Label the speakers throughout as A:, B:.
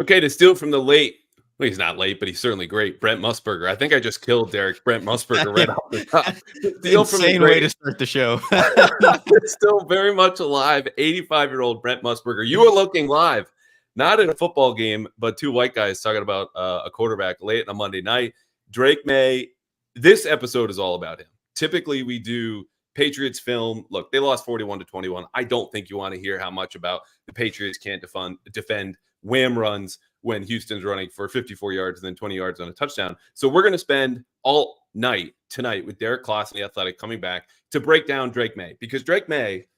A: Okay, to steal from the late, well, he's not late, but he's certainly great, Brent Musburger. I think I just killed Brent Musburger right off the top. Steal from the
B: Insane way to start the show.
A: Still very much alive, 85-year-old Brent Musburger. You are looking live, not in a football game, but two white guys talking about a quarterback late on a Monday night. Drake Maye, this episode is all about him. Typically, we do Patriots film. Look, they lost 41-21. I don't think you want to hear how much about the Patriots can't defend wham runs when Houston's running for 54 yards and then 20 yards on a touchdown. So we're going to spend all night tonight with Derrik Klassen, the Athletic, coming back to break down Drake Maye. Because Drake Maye,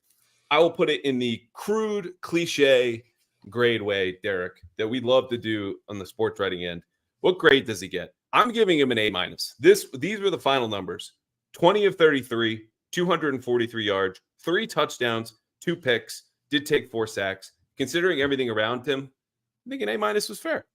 A: I will put it in the crude, cliche grade way, Derek, that we love to do on the sports writing end. What grade does he get? I'm giving him an A-. These were the final numbers. 20 of 33, 243 yards, 3 touchdowns, 2 picks, did take 4 sacks. Considering everything around him, I think an A- was fair.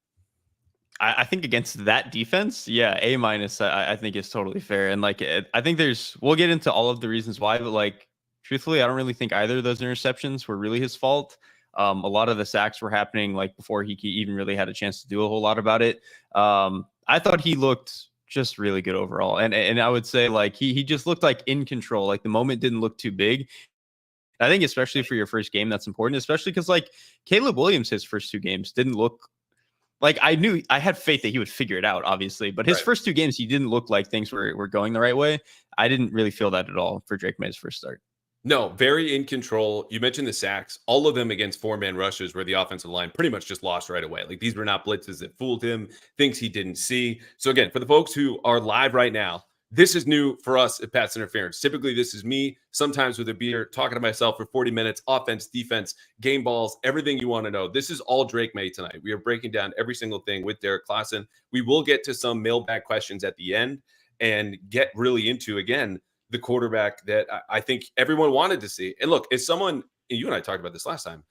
B: I think against that defense, yeah, A-, I think is totally fair. And like, I think we'll get into all of the reasons why, but like, truthfully, I don't really think either of those interceptions were really his fault. A lot of the sacks were happening like before he even really had a chance to do a whole lot about it. I thought he looked just really good overall. And I would say like he just looked like in control. Like the moment didn't look too big. I think especially for your first game, that's important, especially because like Caleb Williams, his first 2 games didn't look like I had faith that he would figure it out, obviously, but his first 2 games, he didn't look like things were going the right way. I didn't really feel that at all for Drake Maye's first start.
A: No, very in control. You mentioned the sacks, all of them against 4-man rushes where the offensive line pretty much just lost right away. Like these were not blitzes that fooled him, things he didn't see. So again, for the folks who are live right now, this is new for us at Pat's Interference. Typically, this is me, sometimes with a beer, talking to myself for 40 minutes, offense, defense, game balls, everything you want to know. This is all Drake Maye tonight. We are breaking down every single thing with Derrik Klassen. We will get to some mailbag questions at the end and get really into, again, the quarterback that I think everyone wanted to see. And look, as someone, and you and I talked about this last time,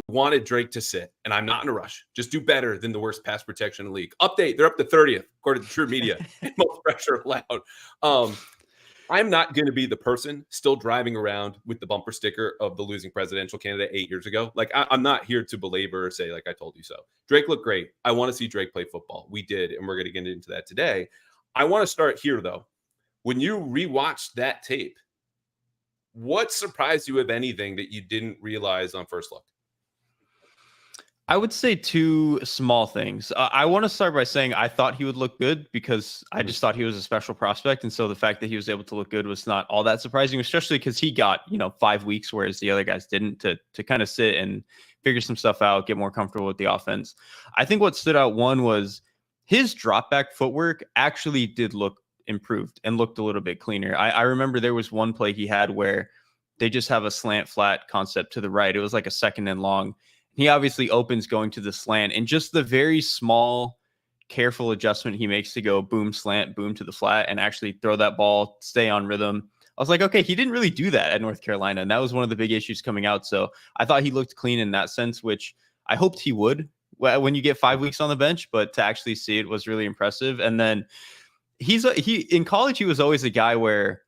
A: wanted Drake to sit, and I'm not in a rush. Just do better than the worst pass protection in the league. Update, they're up to 30th, according to True Media. Most pressure allowed. I'm not going to be the person still driving around with the bumper sticker of the losing presidential candidate 8 years ago. Like, I'm not here to belabor or say, like, I told you so. Drake looked great. I want to see Drake play football. We did, and we're going to get into that today. I want to start here, though. When you rewatched that tape, what surprised you, if anything, that you didn't realize on first look?
B: I would say 2 small things. I want to start by saying I thought he would look good because I just thought he was a special prospect. And so the fact that he was able to look good was not all that surprising, especially because he got, 5 weeks, whereas the other guys didn't, to kind of sit and figure some stuff out, get more comfortable with the offense. I think what stood out, one, was his drop back footwork actually did look improved and looked a little bit cleaner. I remember there was one play he had where they just have a slant flat concept to the right. It was like a 2nd and long. He obviously opens going to the slant, and just the very small, careful adjustment he makes to go boom, slant, boom to the flat, and actually throw that ball, stay on rhythm. I was like, okay, he didn't really do that at North Carolina, and that was one of the big issues coming out. So I thought he looked clean in that sense, which I hoped he would when you get 5 weeks on the bench, but to actually see it was really impressive. And then he in college, he was always a guy where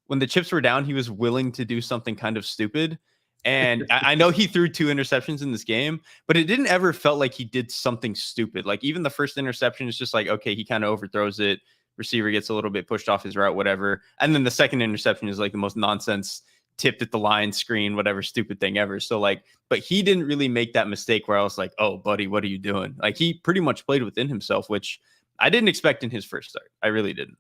B: when the chips were down, he was willing to do something kind of stupid. And I know he threw 2 interceptions in this game, but it didn't ever felt like he did something stupid. Like even the first interception is just like, okay, he kind of overthrows it. Receiver gets a little bit pushed off his route, whatever. And then the second interception is like the most nonsense, tipped at the line, screen, whatever stupid thing ever. So like, but he didn't really make that mistake where I was like, oh, buddy, what are you doing? Like he pretty much played within himself, which I didn't expect in his first start. I really didn't.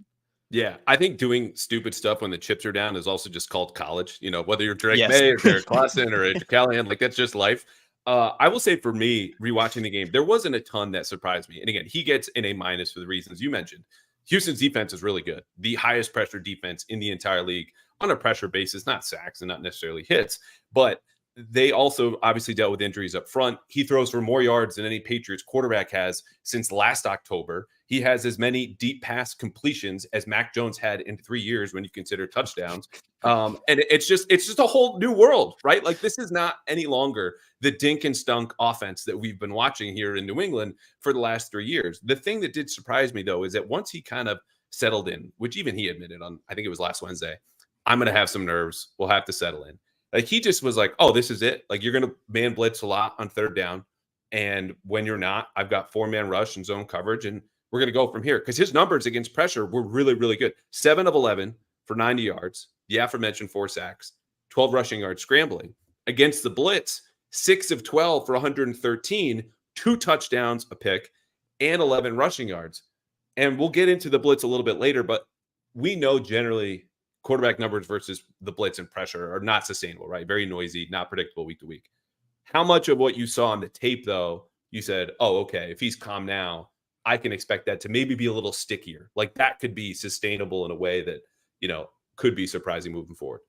A: Yeah, I think doing stupid stuff when the chips are down is also just called college. Whether you're Drake Maye or Derrik Klassen or Callahan, like that's just life. I will say for me, rewatching the game, there wasn't a ton that surprised me. And again, he gets an A- for the reasons you mentioned. Houston's defense is really good. The highest pressure defense in the entire league on a pressure basis, not sacks and not necessarily hits, but they also obviously dealt with injuries up front. He throws for more yards than any Patriots quarterback has since last October. He has as many deep pass completions as Mac Jones had in 3 years when you consider touchdowns. And it's just a whole new world, right? Like this is not any longer the dink and stunk offense that we've been watching here in New England for the last 3 years. The thing that did surprise me, though, is that once he kind of settled in, which even he admitted on, I think it was last Wednesday, I'm going to have some nerves. We'll have to settle in. Like he just was like, oh, this is it. Like you're going to man blitz a lot on 3rd down. And when you're not, I've got 4-man rush and zone coverage, and we're going to go from here. Because his numbers against pressure were really, really good. 7 of 11 for 90 yards, the aforementioned 4 sacks, 12 rushing yards scrambling. Against the blitz, 6 of 12 for 113, 2 touchdowns, a pick, and 11 rushing yards. And we'll get into the blitz a little bit later, but we know generally quarterback numbers versus the blitz and pressure are not sustainable, right? Very noisy, not predictable week to week. How much of what you saw on the tape, though, you said, oh, okay, if he's calm now, I can expect that to maybe be a little stickier. Like that could be sustainable in a way that, could be surprising moving forward.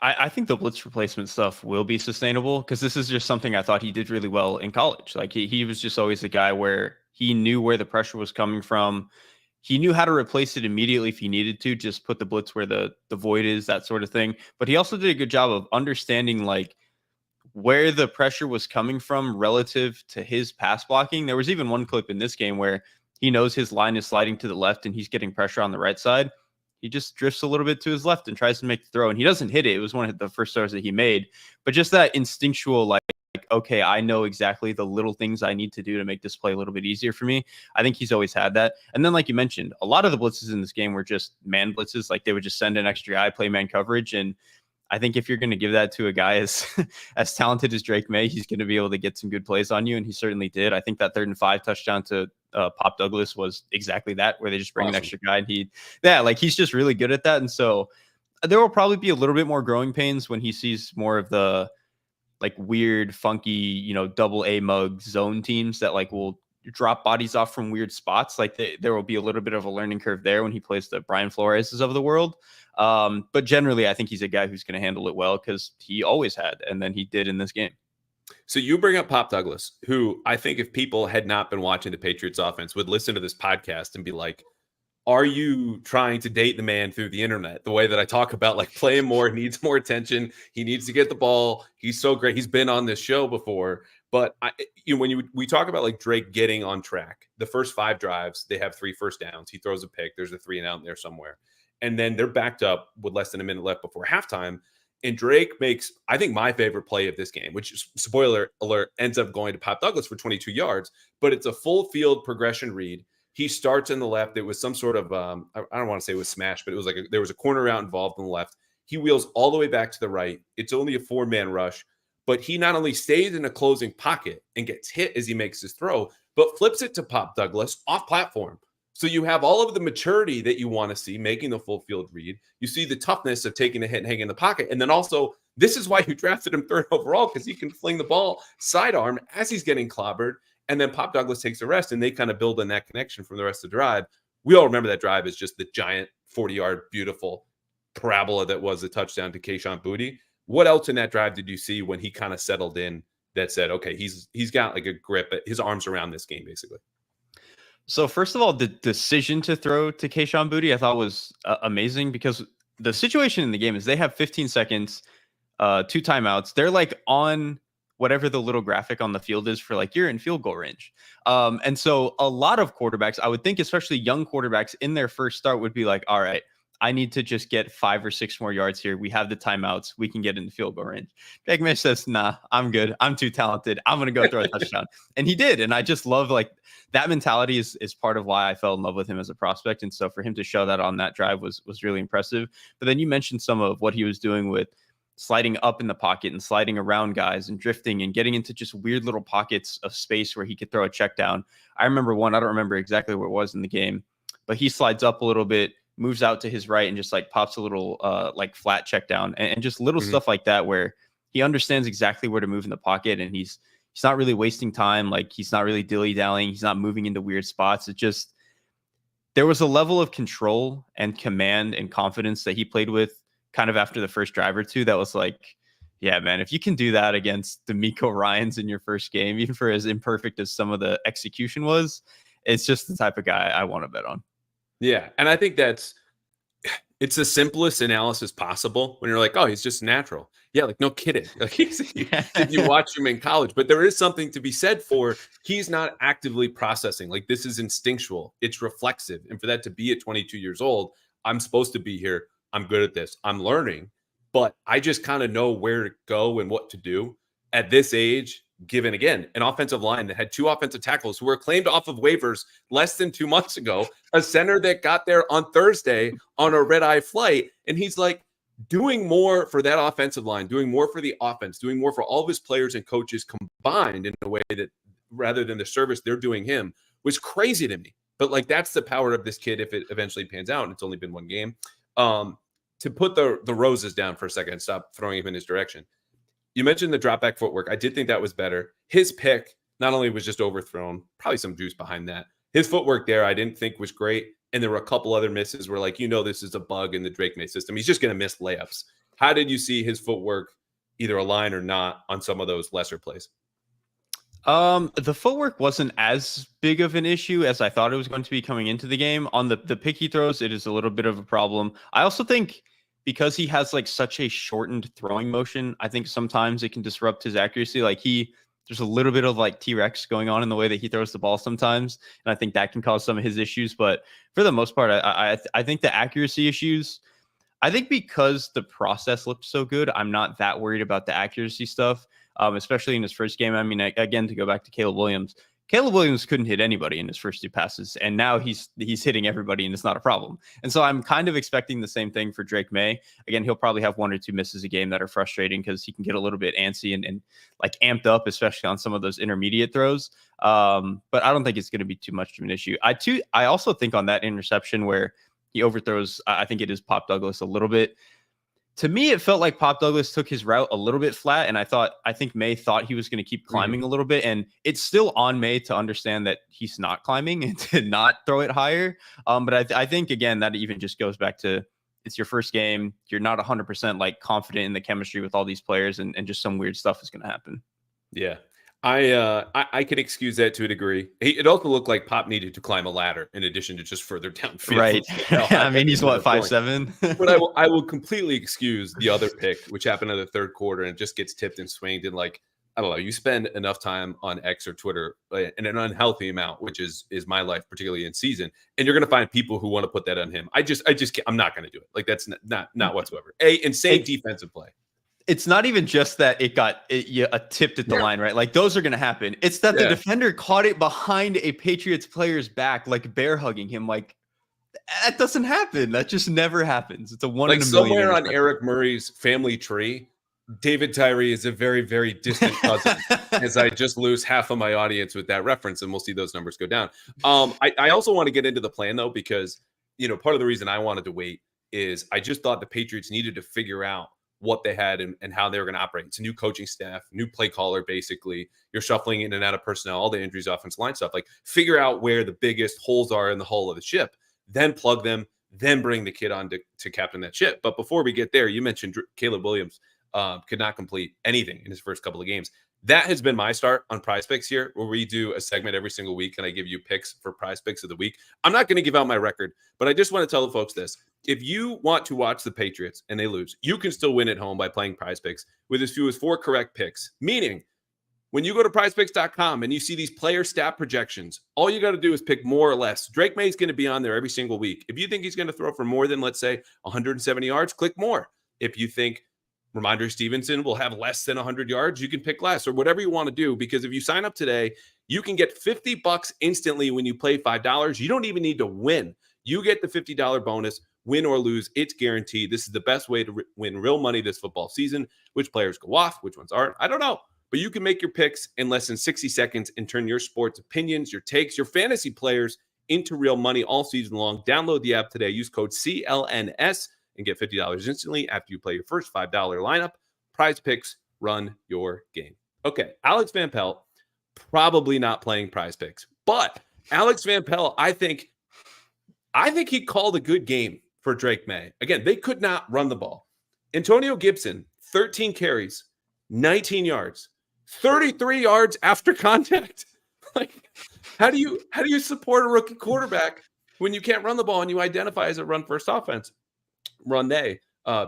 B: I think the blitz replacement stuff will be sustainable because this is just something I thought he did really well in college. Like he was just always a guy where he knew where the pressure was coming from. He knew how to replace it immediately if he needed to, just put the blitz where the void is, that sort of thing. But he also did a good job of understanding like where the pressure was coming from relative to his pass blocking. There was even one clip in this game where he knows his line is sliding to the left and he's getting pressure on the right side. He just drifts a little bit to his left and tries to make the throw, and he doesn't hit it. It was one of the first throws that he made, but just that instinctual, like, okay, I know exactly the little things I need to do to make this play a little bit easier for me. I think he's always had that. And then, like you mentioned, a lot of the blitzes in this game were just man blitzes. Like they would just send an extra guy, play man coverage. And I think if you're going to give that to a guy as talented as Drake Maye, he's going to be able to get some good plays on you. And he certainly did. I think that 3rd and 5 touchdown to Pop Douglas was exactly that, where they just bring an extra guy and he's just really good at that. And so there will probably be a little bit more growing pains when he sees more of the like weird, funky, double A mug zone teams that like will drop bodies off from weird spots. Like there will be a little bit of a learning curve there when he plays the Brian Flores's of the world. But generally, I think he's a guy who's going to handle it well because he always had, and then he did in this game.
A: So you bring up Pop Douglas, who I think if people had not been watching the Patriots offense would listen to this podcast and be like, are you trying to date the man through the internet? The way that I talk about like play him more, needs more attention. He needs to get the ball. He's so great. He's been on this show before. But we talk about like Drake getting on track, the first 5 drives, they have 3 first downs. He throws a pick. There's a 3 and out in there somewhere. And then they're backed up with less than a minute left before halftime. And Drake makes, I think, my favorite play of this game, which is, spoiler alert, ends up going to Pop Douglas for 22 yards. But it's a full field progression read. He starts in the left. It was some sort of, I don't want to say it was smash, but it was like there was a corner route involved on the left. He wheels all the way back to the right. It's only a 4-man rush. But he not only stays in a closing pocket and gets hit as he makes his throw, but flips it to Pop Douglas off platform. So you have all of the maturity that you want to see, making the full field read. You see the toughness of taking a hit and hanging in the pocket. And then also, this is why you drafted him 3rd overall, because he can fling the ball sidearm as he's getting clobbered. And then Pop Douglas takes a rest, and they kind of build on that connection from the rest of the drive. We all remember that drive as just the giant 40-yard, beautiful parabola that was a touchdown to Kayshon Boutte. What else in that drive did you see when he kind of settled in that said, okay, he's got like a grip, his arms around this game, basically?
B: So first of all, the decision to throw to Kayshon Boutte I thought was amazing because the situation in the game is they have 15 seconds, 2 timeouts. They're like on whatever the little graphic on the field is for like you're in field goal range. And so a lot of quarterbacks, I would think, especially young quarterbacks in their first start would be like, all right, I need to just get 5 or 6 more yards here. We have the timeouts. We can get in the field goal range. Drake Maye says, nah, I'm good. I'm too talented. I'm going to go throw a touchdown. And he did. And I just love like that mentality is part of why I fell in love with him as a prospect. And so for him to show that on that drive was really impressive. But then you mentioned some of what he was doing with sliding up in the pocket and sliding around guys and drifting and getting into just weird little pockets of space where he could throw a check down. I remember one, I don't remember exactly where it was in the game, but he slides up a little bit, moves out to his right and just like pops a little like flat check down and just little stuff like that where he understands exactly where to move in the pocket and he's not really wasting time. Like he's not really dilly-dallying. He's not moving into weird spots. It just, there was a level of control and command and confidence that he played with kind of after the first drive or two that was like, yeah, man, if you can do that against D'Amico Ryans in your first game, even for as imperfect as some of the execution was, it's just the type of guy I want to bet on.
A: Yeah. And I think it's the simplest analysis possible when you're like, oh, he's just natural. Yeah. Like, no kidding. Like did you watch him in college? But there is something to be said for he's not actively processing. Like this is instinctual. It's reflexive. And for that to be at 22 years old, I'm supposed to be here. I'm good at this. I'm learning, but I just kind of know where to go and what to do. at this age, given again an offensive line that had 2 offensive tackles who were claimed off of waivers less than 2 months ago, a center that got there on Thursday on a red-eye flight, and he's like doing more for that offensive line, doing more for the offense, doing more for all of his players and coaches combined in a way that rather than the service they're doing him was crazy to me. But like that's the power of this kid if it eventually pans out, and it's only been 1 game. To put the roses down for a second and stop throwing him in his direction. You mentioned the drop back footwork. I did think that was better. His pick not only was just overthrown, probably some juice behind that. His footwork there I didn't think was great. And there were a couple other misses where like, this is a bug in the Drake Maye system. He's just going to miss layups. How did you see his footwork either align or not on some of those lesser plays?
B: The footwork wasn't as big of an issue as I thought it was going to be coming into the game. On the pick he throws, it is a little bit of a problem. I also think because he has like such a shortened throwing motion, I think sometimes it can disrupt his accuracy. Like there's a little bit of like T-Rex going on in the way that he throws the ball sometimes. And I think that can cause some of his issues. But for the most part, I think the accuracy issues, I think because the process looked so good, I'm not that worried about the accuracy stuff, especially in his first game. I mean, again, to go back to Caleb Williams couldn't hit anybody in his first 2 passes, and now he's hitting everybody, and it's not a problem. And so I'm kind of expecting the same thing for Drake Maye. Again, he'll probably have 1 or 2 misses a game that are frustrating because he can get a little bit antsy and like amped up, especially on some of those intermediate throws. But I don't think it's going to be too much of an issue. I also think on that interception where he overthrows, I think it is Pop Douglas a little bit. To me, it felt like Pop Douglas took his route a little bit flat, and I think Maye thought he was going to keep climbing a little bit, and it's still on Maye to understand that he's not climbing and to not throw it higher. But I think, again, that even just goes back to it's your first game. You're not 100% like confident in the chemistry with all these players, and just some weird stuff is going to happen.
A: Yeah. I can excuse that to a degree. It also looked like Pop needed to climb a ladder in addition to just further downfield.
B: Right. I mean, he's what, 5'7"?
A: But I will completely excuse the other pick, which happened in the third quarter and just gets tipped and swinged. And like, I don't know, you spend enough time on X or Twitter in an unhealthy amount, which is my life, particularly in season. And you're going to find people who want to put that on him. I'm not going to do it. Like that's not whatsoever. Insane defensive play.
B: It's not even just that it got a tipped at the line, right? Like those are going to happen. It's that the defender caught it behind a Patriots player's back, like bear hugging him. Like that doesn't happen. That just never happens. It's a 1 in a million.
A: Somewhere on Eric Murray's family tree, David Tyree is a very, very distant cousin. As I just lose half of my audience with that reference, and we'll see those numbers go down. I also want to get into the plan though, because part of the reason I wanted to wait is I just thought the Patriots needed to figure out what they had and how they were going to operate. It's a new coaching staff, new play caller, basically. You're shuffling in and out of personnel, all the injuries, offensive line stuff. Like figure out where the biggest holes are in the hull of the ship, then plug them, then bring the kid on to captain that ship. But before we get there, you mentioned Caleb Williams could not complete anything in his first couple of games. That has been my start on Prize Picks here, where we do a segment every single week, and I give you picks for Prize Picks of the week. I'm not going to give out my record, but I just want to tell the folks this. If you want to watch the Patriots and they lose, you can still win at home by playing Prize Picks with as few as 4 correct picks. Meaning, when you go to prizepicks.com and you see these player stat projections, all you got to do is pick more or less. Drake Maye is going to be on there every single week. If you think he's going to throw for more than, let's say, 170 yards, click more. If you think Ramondre Stevenson will have less than 100 yards, you can pick less or whatever you want to do, because if you sign up today, you can get $50 instantly when you play $5. You don't even need to win. You get the $50 bonus, win or lose. It's guaranteed. This is the best way to win real money this football season. Which players go off, which ones aren't, I don't know. But you can make your picks in less than 60 seconds and turn your sports opinions, your takes, your fantasy players into real money all season long. Download the app today. Use code CLNS and get $50 instantly after you play your first $5 lineup. Prize Picks, run your game. Okay, Alex Van Pelt, probably not playing Prize Picks, but Alex Van Pelt, I think he called a good game for Drake Maye. Again, they could not run the ball. Antonio Gibson, 13 carries, 19 yards, 33 yards after contact. Like, how do you support a rookie quarterback when you can't run the ball and you identify as a run first offense? Run they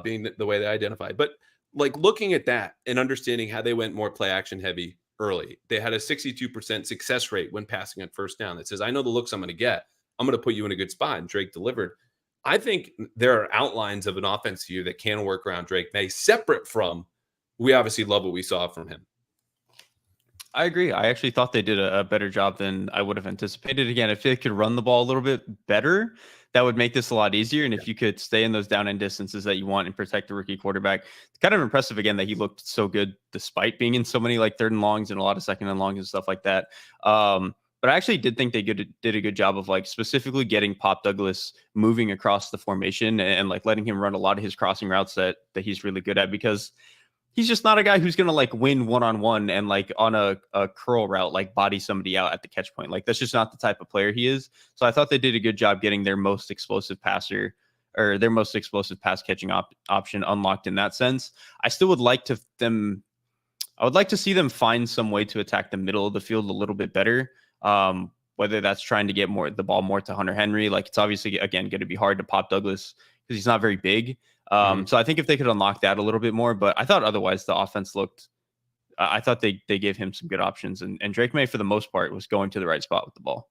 A: being the way they identify. But like looking at that and understanding how they went more play action heavy early, they had a 62% success rate when passing on first down. That says, I know the looks I'm going to get. I'm going to put you in a good spot. And Drake delivered. I think there are outlines of an offense here that can work around Drake Maye, separate from, we obviously love what we saw from him
B: I agree. I actually thought they did a better job than I would have anticipated. Again, if they could run the ball a little bit better, that would make this a lot easier. And if you could stay in those down end distances that you want and protect the rookie quarterback, it's kind of impressive again that he looked so good despite being in so many like third and longs and a lot of second and longs and stuff like that. But I actually did think they did a good job of like specifically getting Pop Douglas moving across the formation and like letting him run a lot of his crossing routes that he's really good at, because he's just not a guy who's going to like win one-on-one and like on a curl route, like body somebody out at the catch point. Like that's just not the type of player he is. So I thought they did a good job getting their most explosive passer or their most explosive pass catching option unlocked in that sense. I still would like I would like to see them find some way to attack the middle of the field a little bit better. Whether that's trying to get the ball more to Hunter Henry. Like it's obviously, again, going to be hard to Pop Douglas because he's not very big. So I think if they could unlock that a little bit more, but I thought otherwise the offense looked, I thought they gave him some good options, and Drake Maye for the most part was going to the right spot with the ball.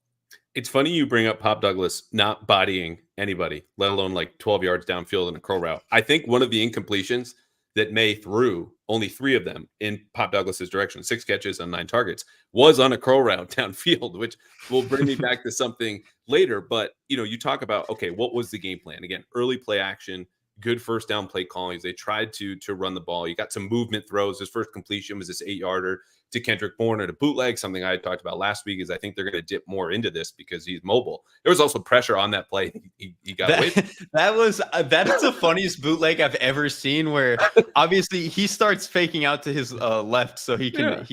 A: It's funny you bring up Pop Douglas not bodying anybody, let alone like 12 yards downfield in a curl route. I think one of the incompletions that Maye threw, only 3 of them in Pop Douglas's direction, 6 catches on 9 targets, was on a curl route downfield, which will bring me back to something later. But, you talk about, okay, what was the game plan? Again, early play action, good first down play callings. They tried to run the ball. You got some movement throws. His first completion was this 8-yarder to Kendrick Bourne at a bootleg. Something I talked about last week is I think they're going to dip more into this because he's mobile. There was also pressure on that play. He got away.
B: That is the funniest bootleg I've ever seen, where obviously he starts faking out to his left so he can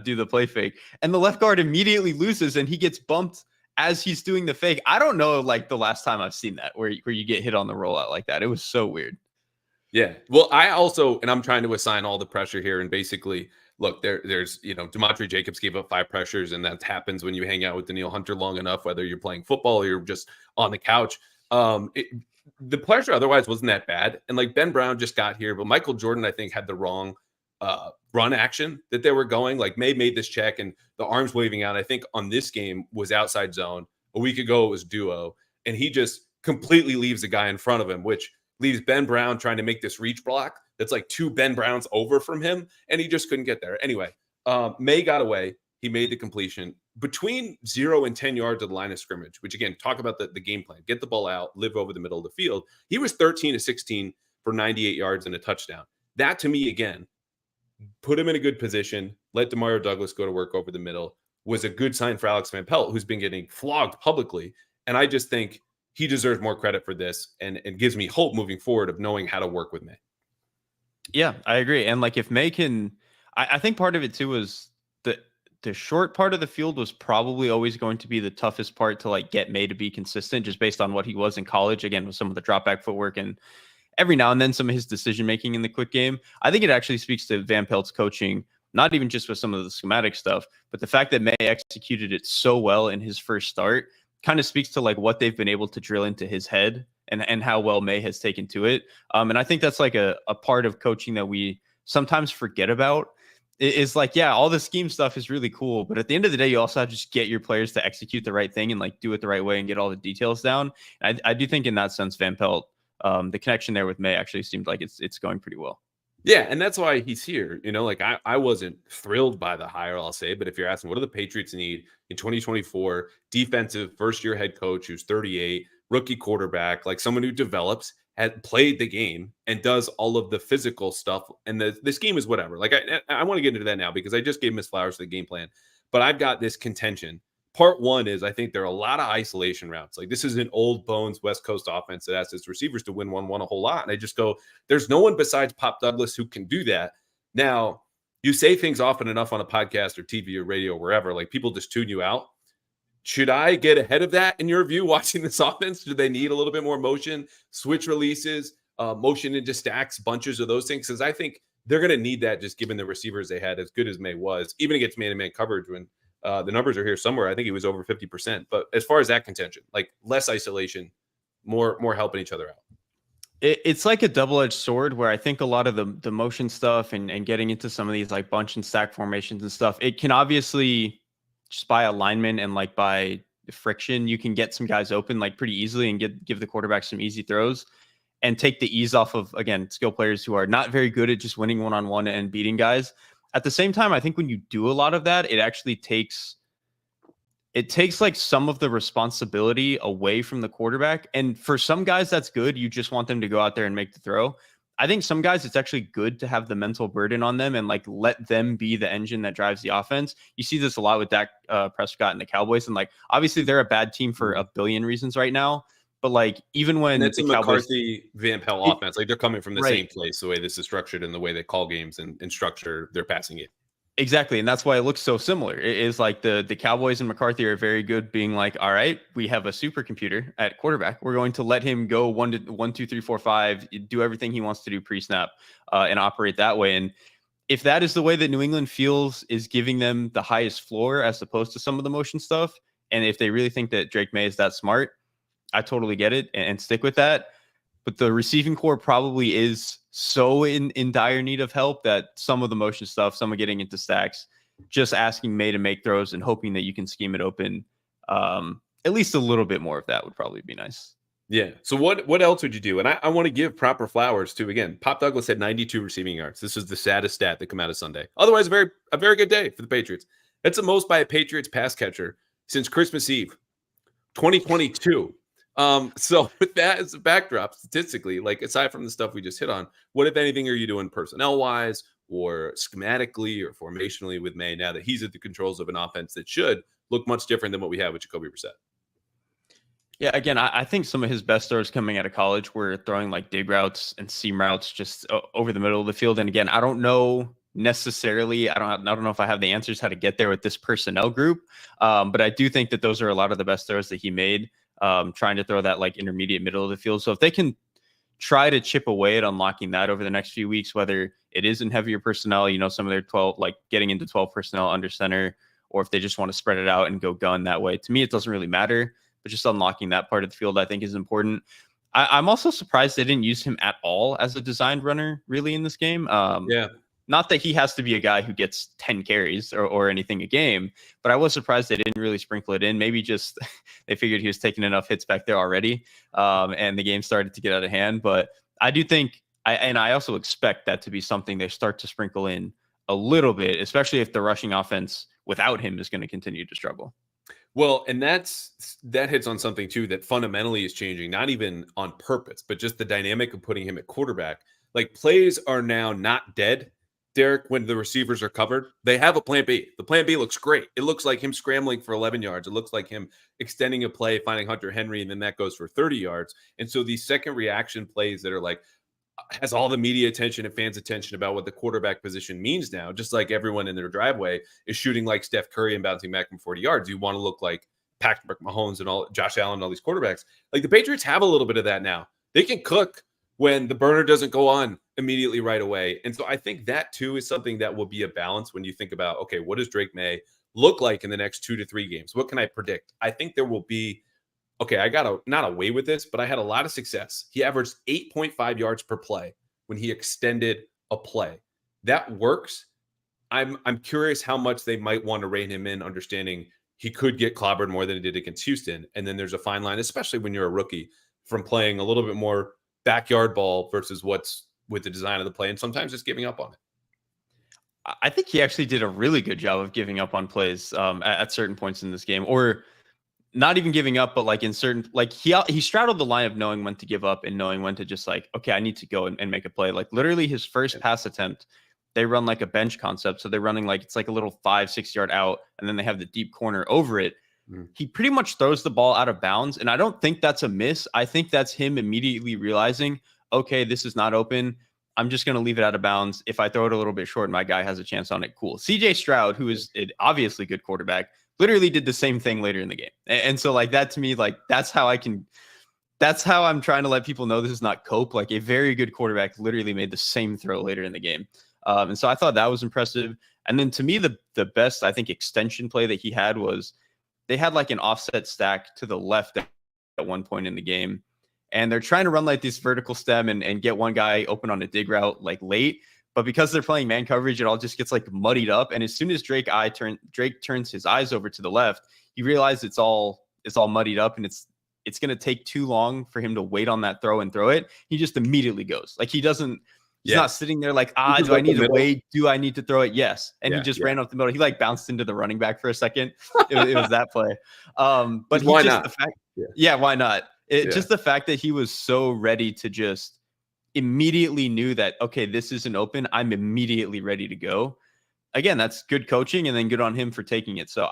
B: do the play fake, and the left guard immediately loses and he gets bumped as he's doing the fake. I don't know, like the last time I've seen that where you get hit on the rollout like that. It was so weird.
A: Yeah. Well, I also, and I'm trying to assign all the pressure here, and basically, look, there's Demontre Jacobs gave up 5 pressures, and that happens when you hang out with Danielle Hunter long enough, whether you're playing football or you're just on the couch. The pressure otherwise wasn't that bad, and like Ben Brown just got here, but Michael Jordan I think had the wrong run action that they were going. Like Maye made this check and the arms waving out, I think on this game was outside zone. A week ago it was duo, and he just completely leaves the guy in front of him, which leaves Ben Brown trying to make this reach block that's like 2 Ben Browns over from him, and he just couldn't get there. Anyway, Maye got away. He made the completion between 0 and 10 yards of the line of scrimmage, which again, talk about the game plan. Get the ball out, live over the middle of the field. He was 13 to 16 for 98 yards and a touchdown. That to me, again, put him in a good position, let Demario Douglas go to work over the middle, was a good sign for Alex Van Pelt, who's been getting flogged publicly. And I just think he deserves more credit for this and gives me hope moving forward of knowing how to work with Maye.
B: Yeah, I agree. And like if Maye can, I think part of it too was the short part of the field was probably always going to be the toughest part to like get Maye to be consistent, just based on what he was in college, again, with some of the drop back footwork and every now and then some of his decision making in the quick game. I think it actually speaks to Van Pelt's coaching, not even just with some of the schematic stuff, but the fact that Maye executed it so well in his first start kind of speaks to like what they've been able to drill into his head and how well Maye has taken to it. And I think that's like a part of coaching that we sometimes forget about. Is like, yeah, all the scheme stuff is really cool, but at the end of the day, you also have to just get your players to execute the right thing and like do it the right way and get all the details down. And I do think in that sense, Van Pelt, the connection there with Maye actually seemed like it's going pretty well.
A: Yeah, and that's why he's here. Like I wasn't thrilled by the hire, I'll say, but if you're asking what do the Patriots need in 2024, defensive first-year head coach who's 38, rookie quarterback, like someone who develops, had played the game and does all of the physical stuff, and the scheme is whatever. Like I want to get into that now because I just gave Miss Flowers the game plan, but I've got this contention. Part one is I think there are a lot of isolation routes. Like this is an old bones West Coast offense that asks its receivers to win one a whole lot. And I just go, there's no one besides Pop Douglas who can do that. Now, you say things often enough on a podcast or TV or radio or wherever, like people just tune you out. Should I get ahead of that in your view, watching this offense? Do they need a little bit more motion, switch releases, motion into stacks, bunches of those things? Because I think they're going to need that just given the receivers they had, as good as Maye was, even against man-to-man coverage when the numbers are here somewhere. I think he was over 50%. But as far as that contention, like less isolation, more helping each other out.
B: It's like a double-edged sword where I think a lot of the motion stuff and getting into some of these like bunch and stack formations and stuff, it can obviously just by alignment and like by friction, you can get some guys open like pretty easily and give the quarterback some easy throws and take the ease off of, again, skill players who are not very good at just winning one-on-one and beating guys. At the same time, I think when you do a lot of that, it actually takes like some of the responsibility away from the quarterback. And for some guys, that's good. You just want them to go out there and make the throw. I think some guys, it's actually good to have the mental burden on them and like let them be the engine that drives the offense. You see this a lot with Dak Prescott and the Cowboys. And like, obviously they're a bad team for a billion reasons right now. But like, even when
A: it's
B: the
A: a
B: Cowboys,
A: McCarthy, Van Pelt offense, like they're coming from the
B: right,
A: same place, the way this is structured and the way they call games and structure their passing game.
B: exactly. And that's why it looks so similar. It is like the Cowboys and McCarthy are very good being like, all right, we have a supercomputer at quarterback. We're going to let him go 1, 2, 3, 4, 5, do everything he wants to do pre-snap and operate that way. And if that is the way that New England feels is giving them the highest floor as opposed to some of the motion stuff, and if they really think that Drake Maye is that smart, I totally get it and stick with that. But the receiving core probably is so in dire need of help that some of the motion stuff, some of getting into stacks, just asking May to make throws and hoping that you can scheme it open. At least a little bit more of that would probably be nice.
A: Yeah. So what else would you do? And I want to give proper flowers to, again, Pop Douglas had 92 receiving yards. This is the saddest stat that come out of Sunday. Otherwise, a very good day for the Patriots. That's the most by a Patriots pass catcher since Christmas Eve, 2022. So with that as a backdrop, statistically, like aside from the stuff we just hit on, what, if anything, are you doing personnel wise or schematically or formationally with May now that he's at the controls of an offense that should look much different than what we have with Jacoby Brissett?
B: Yeah, again, I think some of his best throws coming out of college were throwing like dig routes and seam routes just over the middle of the field. And again, I don't know necessarily, I don't know if I have the answers how to get there with this personnel group, but I do think that those are a lot of the best throws that he made. Trying to throw that like intermediate middle of the field. So if they can try to chip away at unlocking that over the next few weeks, whether it is in heavier personnel, some of their 12, like getting into 12 personnel under center, or if they just want to spread it out and go gun that way, to me, it doesn't really matter, but just unlocking that part of the field, I think is important. I'm also surprised they didn't use him at all as a designed runner really in this game.
A: Yeah.
B: Not that he has to be a guy who gets 10 carries or anything a game, but I was surprised they didn't really sprinkle it in. Maybe just they figured he was taking enough hits back there already, and the game started to get out of hand. But I do think, I also expect that to be something they start to sprinkle in a little bit, especially if the rushing offense without him is going to continue to struggle.
A: Well, and that hits on something too that fundamentally is changing, not even on purpose, but just the dynamic of putting him at quarterback. Like, plays are now not dead, Derek, when the receivers are covered. They have a plan B. The plan B looks great. It looks like him scrambling for 11 yards. It looks like him extending a play, finding Hunter Henry, and then that goes for 30 yards. And so these second reaction plays that are like, has all the media attention and fans' attention about what the quarterback position means now, just like everyone in their driveway is shooting like Steph Curry and bouncing back from 40 yards. You want to look like Patrick Mahomes and all Josh Allen and all these quarterbacks. Like, the Patriots have a little bit of that now. They can cook when the burner doesn't go on immediately right away. And so I think that too is something that will be a balance when you think about, okay, what does Drake Maye look like in the next 2 to 3 games? What can I predict? I think there will be, okay, I got not away with this, but I had a lot of success. He averaged 8.5 yards per play when he extended a play. That works. I'm curious how much they might want to rein him in, understanding he could get clobbered more than he did against Houston. And then there's a fine line, especially when you're a rookie, from playing a little bit more backyard ball versus what's with the design of the play, and sometimes just giving up on it.
B: I think he actually did a really good job of giving up on plays at certain points in this game, or not even giving up, but like in certain, like he straddled the line of knowing when to give up and knowing when to just like, okay, I need to go and make a play. Like literally his first pass attempt, they run like a bench concept. So they're running like, it's like a little 5-6 yard out, and then they have the deep corner over it. He pretty much throws the ball out of bounds. And I don't think that's a miss. I think that's him immediately realizing, okay, this is not open. I'm just going to leave it out of bounds. If I throw it a little bit short, my guy has a chance on it. Cool. CJ Stroud, who is an obviously good quarterback, literally did the same thing later in the game. And so like that to me, like that's how I'm trying to let people know this is not cope. Like a very good quarterback literally made the same throw later in the game. And so I thought that was impressive. And then to me, the best, I think, extension play that he had was they had like an offset stack to the left at one point in the game. And they're trying to run like this vertical stem and get one guy open on a dig route like late. But because they're playing man coverage, it all just gets like muddied up. And as soon as Drake turns his eyes over to the left, you realize it's all muddied up, and it's going to take too long for him to wait on that throw and throw it. He just immediately goes. Like he doesn't He's
A: Yeah.
B: not sitting there like,
A: He just
B: do I
A: went the
B: need to
A: middle.
B: wait? Do I need to throw it? Yes. And he
A: Yeah,
B: just
A: yeah.
B: ran up the middle. He like bounced into the running back for a second. It was that play. But
A: Why
B: the
A: not?
B: fact,
A: Yeah.
B: yeah, why not?
A: Yeah.
B: Just the fact that he was so ready to just immediately knew that, okay, this isn't open. I'm immediately ready to go. Again, that's good coaching, and then good on him for taking it. So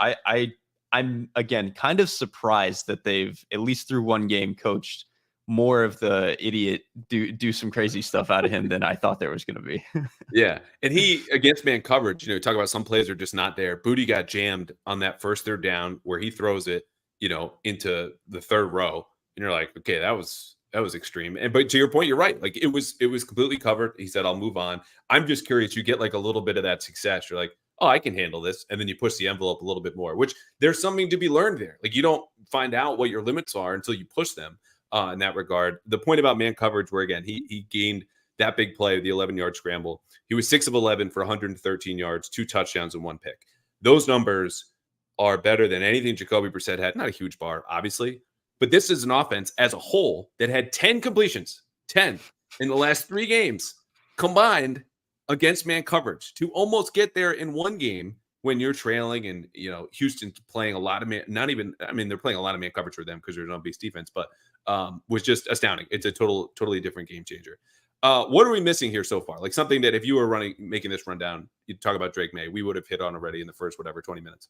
B: I'm again kind of surprised that they've, at least through one game, coached more of the idiot do some crazy stuff out of him than I thought there was going to be.
A: Yeah. And he, against man coverage, talk about some plays are just not there. Booty got jammed on that first third down where he throws it, into the third row. And you're like, okay, that was extreme. But to your point, you're right. Like it was completely covered. He said, I'll move on. I'm just curious. You get like a little bit of that success. You're like, oh, I can handle this. And then you push the envelope a little bit more, which there's something to be learned there. Like you don't find out what your limits are until you push them in that regard. The point about man coverage, where again, he gained that big play, the 11-yard scramble. He was 6 of 11 for 113 yards, 2 touchdowns and 1 pick. Those numbers are better than anything Jacoby Brissett had. Not a huge bar, obviously, but this is an offense as a whole that had 10 completions, 10 in the last 3 games combined against man coverage to almost get there in one game when you're trailing and, Houston's playing a lot of man, they're playing a lot of man coverage for them because there's no base defense, but was just astounding. It's a totally different game changer. What are we missing here so far? Like something that if you were making this rundown, you'd talk about Drake Maye, we would have hit on already in the first, 20 minutes.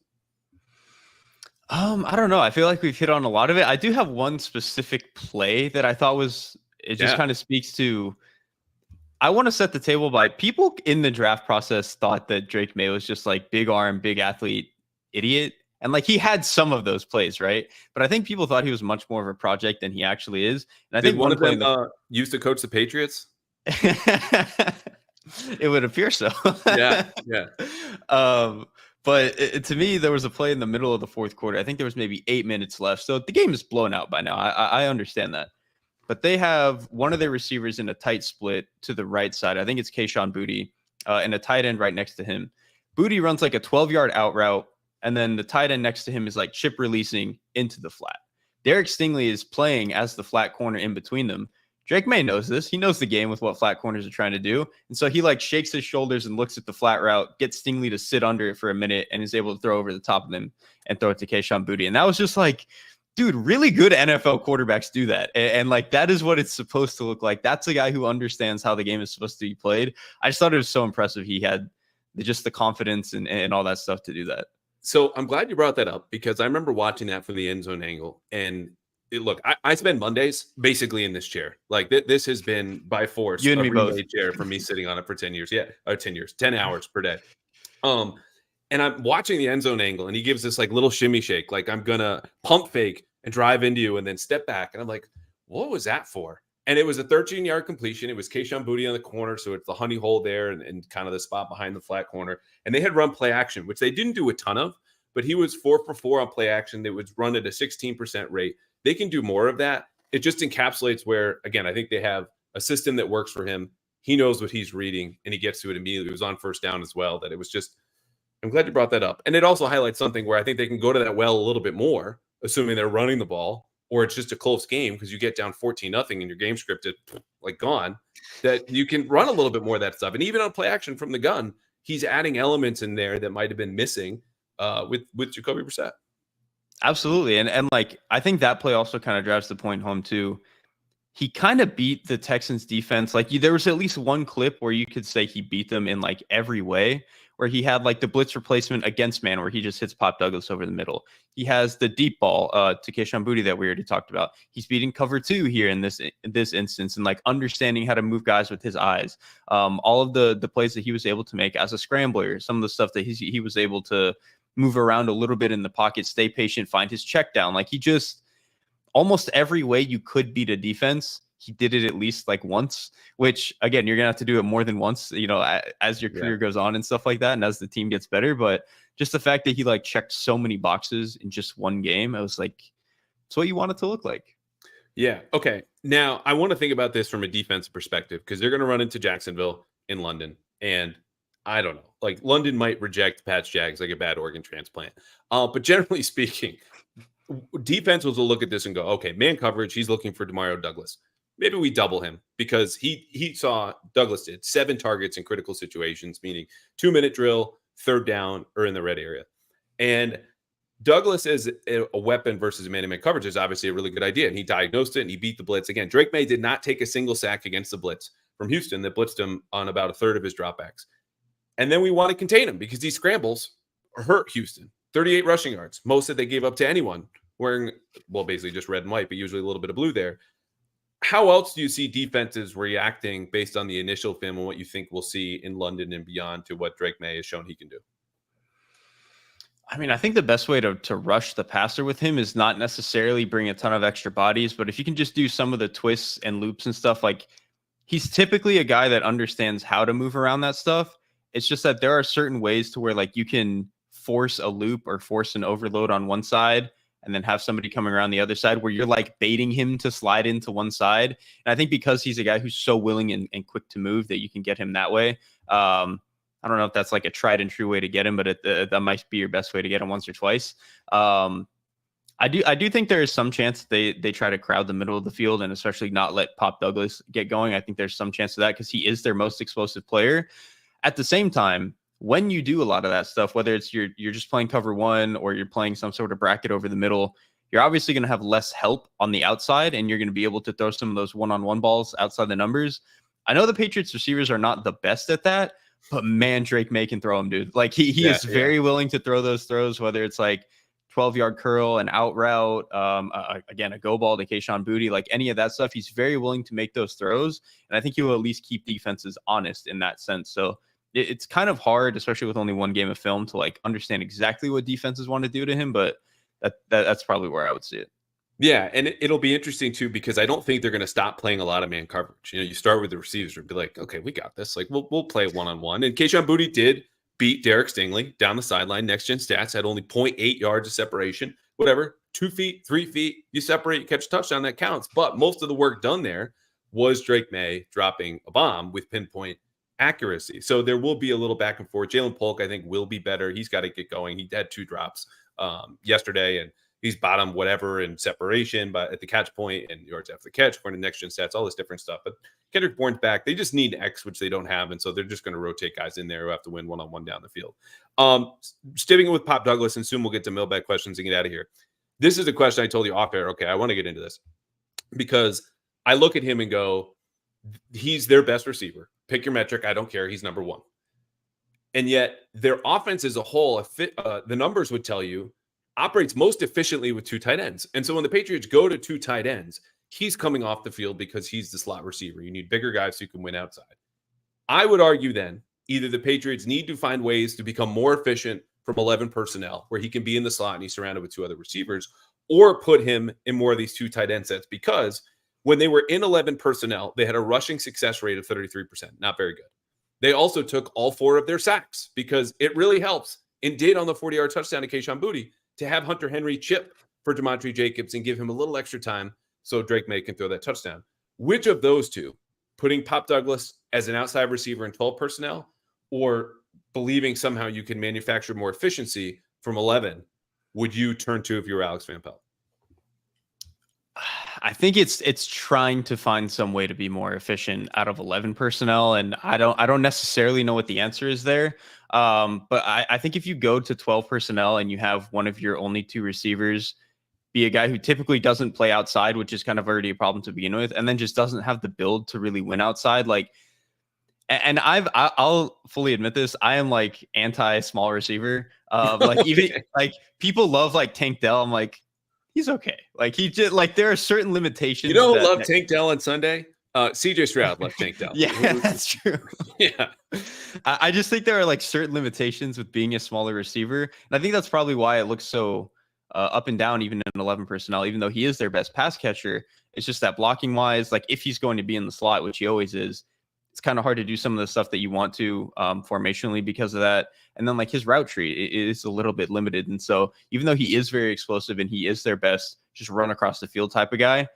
B: I don't know. I feel like we've hit on a lot of it. I do have one specific play that I thought just kind of speaks to, I want to set the table by people in the draft process thought that Drake Maye was just like big arm, big athlete, idiot. And like he had some of those plays, right? But I think people thought he was much more of a project than he actually is. And I think
A: one of them used to coach the Patriots.
B: It would appear so.
A: Yeah.
B: But to me, there was a play in the middle of the fourth quarter. I think there was maybe 8 minutes left. So the game is blown out by now. I understand that. But they have one of their receivers in a tight split to the right side. I think it's Kayshon Boutte, and a tight end right next to him. Boutte runs like a 12-yard out route, and then the tight end next to him is like chip releasing into the flat. Derek Stingley is playing as the flat corner in between them. Drake Maye knows this. He knows the game with what flat corners are trying to do. And so he like shakes his shoulders and looks at the flat route, gets Stingley to sit under it for a minute, and is able to throw over the top of them and throw it to Kayshon Boutte. And that was just like, dude, really good NFL quarterbacks do that. And like, that is what it's supposed to look like. That's a guy who understands how the game is supposed to be played. I just thought it was so impressive. He had just the confidence and all that stuff to do that.
A: So I'm glad you brought that up because I remember watching that from the end zone angle. And look, I spend Mondays basically in this chair. Like this has been by force
B: you and me both
A: chair for me sitting on it for 10 years. Yeah, or 10 years, 10 hours per day. And I'm watching the end zone angle, and he gives this like little shimmy shake, like I'm gonna pump fake and drive into you, and then step back. And I'm like, what was that for? And it was a 13-yard completion. It was Kayshon Boutte on the corner, so it's the honey hole there and kind of the spot behind the flat corner. And they had run play action, which they didn't do a ton of, but he was 4 for 4 on play action. They would run at a 16% rate. They can do more of that. It just encapsulates where, again, I think they have a system that works for him. He knows what he's reading, and he gets to it immediately. It was on first down as well. That it was just, I'm glad you brought that up. And it also highlights something where I think they can go to that well a little bit more, assuming they're running the ball, or it's just a close game because you get down 14-0 and your game scripted, like gone, that you can run a little bit more of that stuff. And even on play action from the gun, he's adding elements in there that might have been missing with Jacoby Brissett.
B: Absolutely. And like, I think that play also kind of drives the point home too. He kind of beat the Texans defense. Like there was at least one clip where you could say he beat them in like every way, where he had like the blitz replacement against man, where he just hits Pop Douglas over the middle. He has the deep ball to Kayshon Boutte that we already talked about. He's beating cover 2 here in this instance, and like understanding how to move guys with his eyes. All of the plays that he was able to make as a scrambler, some of the stuff that he was able to move around a little bit in the pocket, stay patient, find his check down. Like he just, almost every way you could beat a defense, he did it at least like once, which again, you're going to have to do it more than once, as your career goes on and stuff like that. And as the team gets better, but just the fact that he like checked so many boxes in just one game, I was like, it's what you want it to look like.
A: Yeah. Okay. Now I want to think about this from a defensive perspective, because they're going to run into Jacksonville in London, and I don't know, like London might reject Pat's Jags like a bad organ transplant. But generally speaking, defense will look at this and go, okay, man coverage, he's looking for Demario Douglas. maybe we double him, because he saw Douglas did 7 targets in critical situations, meaning 2-minute drill, third down, or in the red area. And Douglas as a weapon versus man-to-man coverage is obviously a really good idea, and he diagnosed it and he beat the blitz. Again, Drake Maye did not take a single sack against the blitz from Houston that blitzed him on about a third of his dropbacks. And then we want to contain him because these scrambles hurt Houston. 38 rushing yards, most that they gave up to anyone wearing, well, basically just red and white, but usually a little bit of blue there. How else do you see defenses reacting based on the initial film and what you think we'll see in London and beyond to what Drake Maye has shown he can do?
B: I mean, I think the best way to rush the passer with him is not necessarily bring a ton of extra bodies, but if you can just do some of the twists and loops and stuff, like he's typically a guy that understands how to move around that stuff. It's just that there are certain ways to where like you can force a loop or force an overload on one side and then have somebody coming around the other side where you're like baiting him to slide into one side. And I think because he's a guy who's so willing and quick to move that you can get him that way. I don't know if that's like a tried and true way to get him, but that might be your best way to get him once or twice. I do think there is some chance they try to crowd the middle of the field and especially not let Pop Douglas get going. I think there's some chance of that because he is their most explosive player. At the same time, when you do a lot of that stuff, whether it's you're just playing cover one or you're playing some sort of bracket over the middle, you're obviously going to have less help on the outside and you're going to be able to throw some of those one-on-one balls outside the numbers. I know the Patriots receivers are not the best at that, but man, Drake Maye can throw him, dude. Like he is very willing to throw those throws, whether it's like 12-yard curl, an out route, again, a go ball to Kayshon Boutte, like any of that stuff. He's very willing to make those throws. And I think he will at least keep defenses honest in that sense. So it's kind of hard, especially with only one game of film, to like understand exactly what defenses want to do to him. But that's probably where I would see it.
A: Yeah, and it'll be interesting too because I don't think they're going to stop playing a lot of man coverage. You know, you start with the receivers and be like, okay, we got this. Like we'll play one-on-one. And Kayshon Boutte did beat Derek Stingley down the sideline. Next Gen Stats had only 0.8 yards of separation. Whatever, 2 feet, 3 feet, you separate, you catch a touchdown, that counts. But most of the work done there was Drake Maye dropping a bomb with pinpoint accuracy. So there will be a little back and forth. Jalen Polk, I think, will be better. He's got to get going. He had 2 drops yesterday, and he's bottom whatever in separation, but at the catch point and yards after the catch, according to Next Gen Stats, all this different stuff. But Kendrick Bourne's back. They just need X, which they don't have, and so they're just going to rotate guys in there who have to win one-on-one down the field. Sticking with Pop Douglas, and soon we'll get to mailbag questions and get out of here. This is a question I told you off air. Okay, I want to get into this because I look at him and go, he's their best receiver. Pick your metric. I don't care. He's number 1. And yet their offense as a whole, the numbers would tell you, operates most efficiently with 2 tight ends. And so when the Patriots go to 2 tight ends, he's coming off the field because he's the slot receiver. You need bigger guys so you can win outside. I would argue then either the Patriots need to find ways to become more efficient from 11 personnel where he can be in the slot and he's surrounded with 2 other receivers, or put him in more of these 2 tight end sets, because when they were in 11 personnel, they had a rushing success rate of 33%. Not very good. They also took all 4 of their sacks because it really helps, and did on the 40-yard touchdown to Kayshon Boutte, to have Hunter Henry chip for Demontre Jacobs and give him a little extra time so Drake Maye can throw that touchdown. Which of those 2, putting Pop Douglas as an outside receiver in 12 personnel, or believing somehow you can manufacture more efficiency from 11, would you turn to if you were Alex Van Pelt?
B: I think it's trying to find some way to be more efficient out of 11 personnel, and I don't necessarily know what the answer is there. But I think if you go to 12 personnel and you have one of your only 2 receivers be a guy who typically doesn't play outside, which is kind of already a problem to begin with, and then just doesn't have the build to really win outside, like. And I'll fully admit this. I am like anti small receiver. Like even like people love like Tank Dell. I'm like, he's okay. Like he just like there are certain limitations.
A: You don't love Tank Dell on Sunday? CJ Stroud left Tank Dell.
B: Yeah, that's true.
A: Yeah.
B: I just think there are like certain limitations with being a smaller receiver. And I think that's probably why it looks so up and down, even in 11 personnel, even though he is their best pass catcher. It's just that blocking wise, like if he's going to be in the slot, which he always is, it's kind of hard to do some of the stuff that you want to formationally because of that. And then like his route tree is a little bit limited. And so even though he is very explosive and he is their best just run across the field type of guy,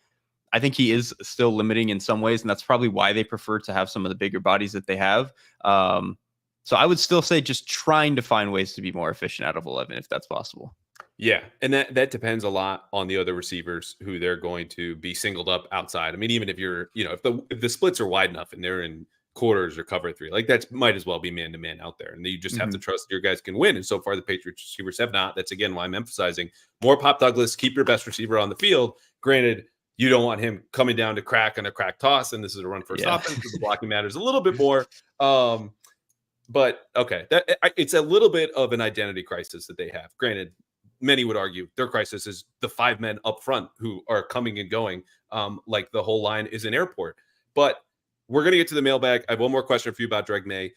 B: I think he is still limiting in some ways. And that's probably why they prefer to have some of the bigger bodies that they have. So I would still say just trying to find ways to be more efficient out of 11, if that's possible.
A: Yeah, and that depends a lot on the other receivers who they're going to be singled up outside. I mean, even if you're, if the splits are wide enough and they're in quarters or cover three, like that might as well be man to man out there, and you just have to trust your guys can win. And so far, the Patriots receivers have not. That's again why I'm emphasizing more Pop Douglas. Keep your best receiver on the field. Granted, you don't want him coming down to crack on a crack toss, and this is a run first offense, so the blocking matters a little bit more. But okay, it's a little bit of an identity crisis that they have. Granted, many would argue their crisis is the 5 men up front who are coming and going, like the whole line is an airport. But we're going to get to the mailbag. I have one more question for you about Drake Maye.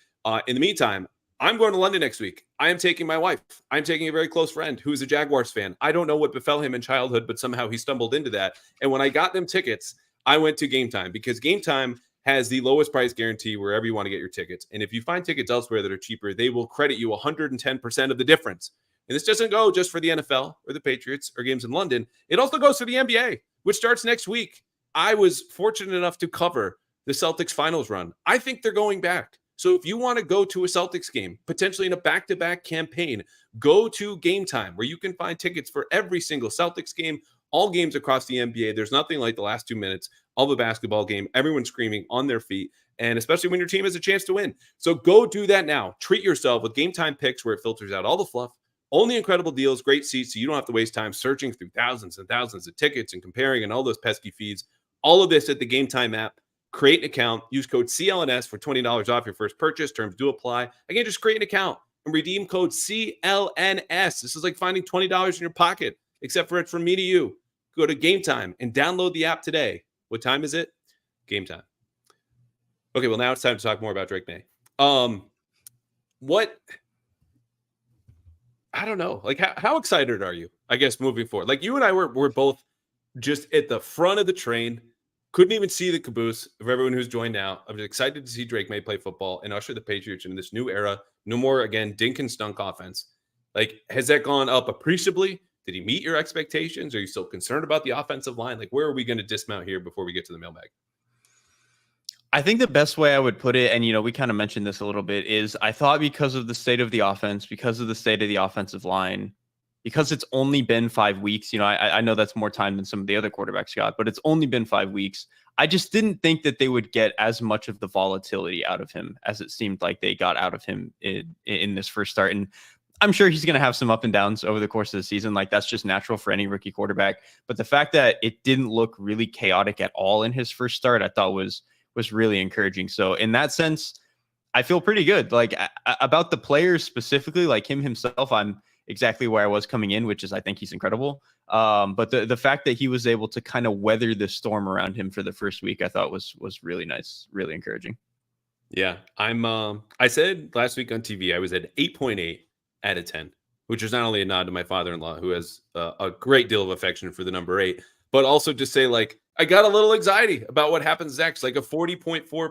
A: In the meantime, I'm going to London next week. I am taking my wife. I'm taking a very close friend who's a Jaguars fan. I don't know what befell him in childhood, but somehow he stumbled into that. And when I got them tickets, I went to Game Time because Game Time has the lowest price guarantee wherever you want to get your tickets. And if you find tickets elsewhere that are cheaper, they will credit you 110% of the difference. And this doesn't go just for the NFL or the Patriots or games in London. It also goes for the NBA, which starts next week. I was fortunate enough to cover the Celtics finals run. I think they're going back. So if you want to go to a Celtics game, potentially in a back-to-back campaign, go to Game Time where you can find tickets for every single Celtics game, all games across the NBA. There's nothing like the last 2 minutes of a basketball game, everyone screaming on their feet, and especially when your team has a chance to win. So go do that now. Treat yourself with Game Time picks where it filters out all the fluff, only incredible deals, great seats, so you don't have to waste time searching through thousands and thousands of tickets and comparing and all those pesky feeds. All of this at the Game Time app. Create an account. Use code CLNS for $20 off your first purchase. Terms do apply. Again, just create an account and redeem code CLNS. This is like finding $20 in your pocket, except for it's from me to you. Go to Game Time and download the app today. What time is it? Game Time. Okay, well, now it's time to talk more about Drake Maye. I don't know. Like, how excited are you, I guess, moving forward? Like, you and I were both just at the front of the train, couldn't even see the caboose of everyone who's joined now. I'm excited to see Drake Maye play football and usher the Patriots into this new era. No more, again, dink and stunk offense. Like, has that gone up appreciably? Did he meet your expectations? Are you still concerned about the offensive line? Like, where are we going to dismount here before we get to the mailbag?
B: I think the best way I would put it, and we kind of mentioned this a little bit, is I thought because of the state of the offense, because of the state of the offensive line, because it's only been 5 weeks, I know that's more time than some of the other quarterbacks got, but it's only been 5 weeks. I just didn't think that they would get as much of the volatility out of him as it seemed like they got out of him in this first start. And I'm sure he's going to have some up and downs over the course of the season. Like, that's just natural for any rookie quarterback. But the fact that it didn't look really chaotic at all in his first start, I thought was really encouraging. So in that sense, I feel pretty good. Like, about the players specifically, like him himself, I'm exactly where I was coming in, which is I think he's incredible. But the fact that he was able to kind of weather the storm around him for the first week, I thought was really nice, really encouraging.
A: Yeah, I said last week on TV I was at 8.8 out of 10, which is not only a nod to my father-in-law, who has a great deal of affection for the number 8, but also to say, like, I got a little anxiety about what happens next. Like, a 40.4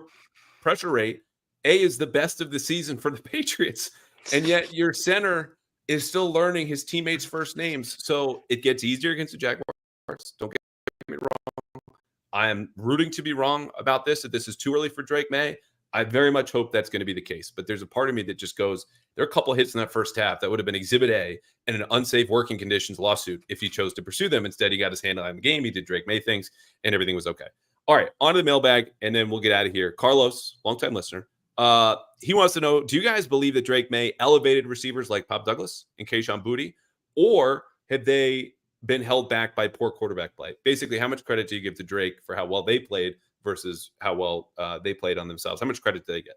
A: pressure rate, is the best of the season for the Patriots, and yet your center is still learning his teammates' first names. So it gets easier against the Jaguars. Don't get me wrong. I am rooting to be wrong about this, that this is too early for Drake Maye. I very much hope that's going to be the case. But there's a part of me that just goes, there are a couple of hits in that first half that would have been Exhibit A and an unsafe working conditions lawsuit if he chose to pursue them. Instead, he got his hand on the game. He did Drake Maye things, and everything was okay. All right, on to the mailbag, and then we'll get out of here. Carlos, longtime listener, he wants to know, do you guys believe that Drake Maye elevated receivers like Pop Douglas and Kayshon Boutte, or have they been held back by poor quarterback play? Basically, how much credit do you give to Drake for how well they played versus how well they played on themselves? How much credit do they get?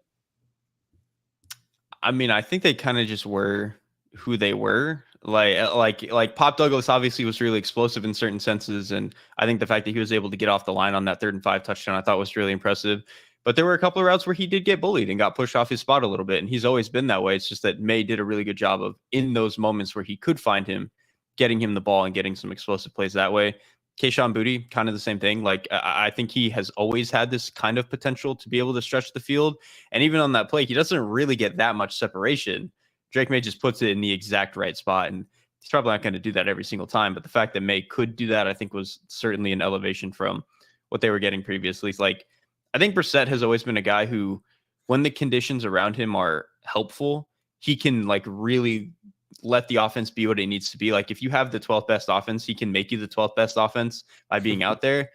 B: I mean, I think they kind of just were who they were. Like Pop Douglas obviously was really explosive in certain senses, and I think the fact that he was able to get off the line on that 3rd and 5 touchdown, I thought was really impressive. But there were a couple of routes where he did get bullied and got pushed off his spot a little bit, and he's always been that way. It's just that Maye did a really good job of, in those moments where he could find him, getting him the ball and getting some explosive plays that way. Kayshon Boutte, kind of the same thing. Like, I think he has always had this kind of potential to be able to stretch the field. And even on that play, he doesn't really get that much separation. Drake Maye just puts it in the exact right spot. And he's probably not going to do that every single time. But the fact that Maye could do that, I think, was certainly an elevation from what they were getting previously. It's like, I think Brissett has always been a guy who, when the conditions around him are helpful, he can like really let the offense be what it needs to be. Like if you have the 12th best offense, he can make you the 12th best offense by being out there.